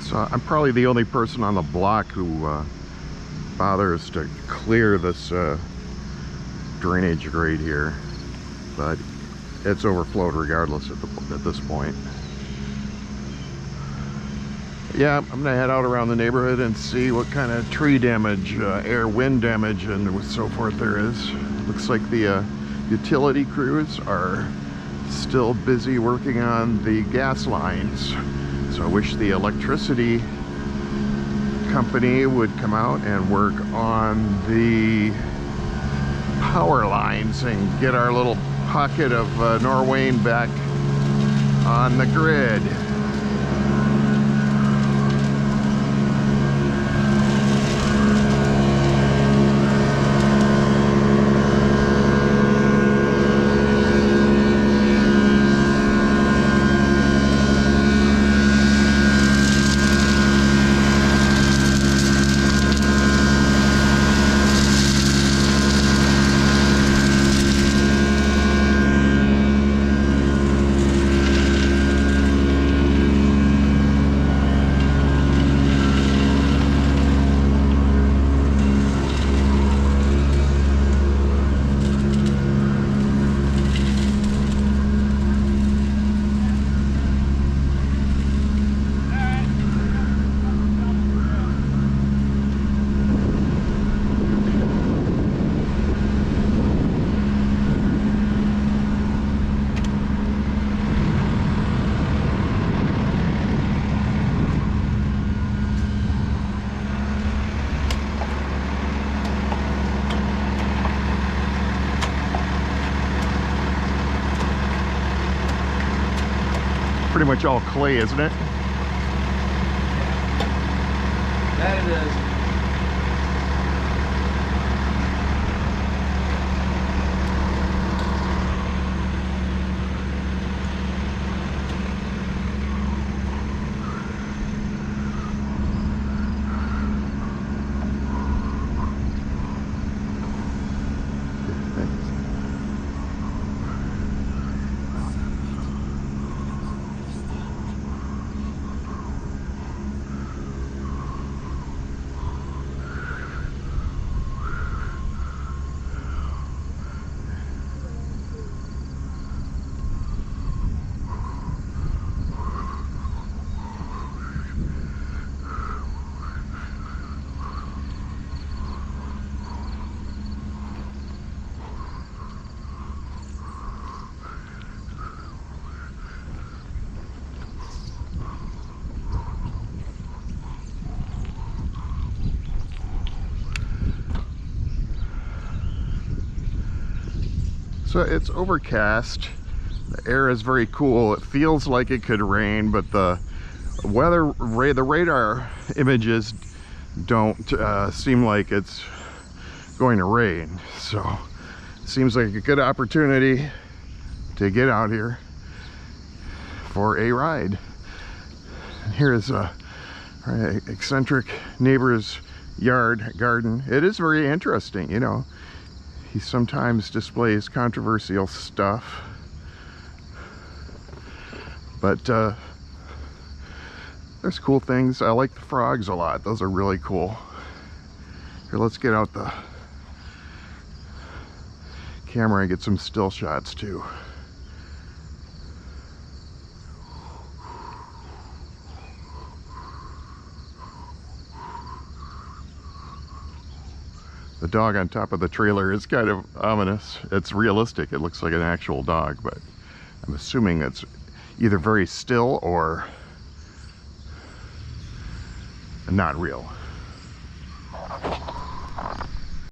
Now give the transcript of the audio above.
So I'm probably the only person on the block who bothers to clear this drainage grate here, but it's overflowed regardless at this point. Yeah, I'm gonna head out around the neighborhood and see what kind of tree damage, wind damage, and so forth there is. Looks like the utility crews are still busy working on the gas lines. So I wish the electricity company would come out and work on the power lines and get our little pocket of Norwayne back on the grid. Pretty much all clay, isn't it? That it is. So it's overcast. The air is very cool. It feels like it could rain, but the radar images don't seem like it's going to rain. So it seems like a good opportunity to get out here for a ride. And here's our eccentric neighbor's garden. It is very interesting, you know. He sometimes displays controversial stuff, but there's cool things. I like the frogs a lot. Those are really cool. Here, let's get out the camera and get some still shots too. The dog on top of the trailer is kind of ominous. It's realistic. It looks like an actual dog, but I'm assuming it's either very still or not real.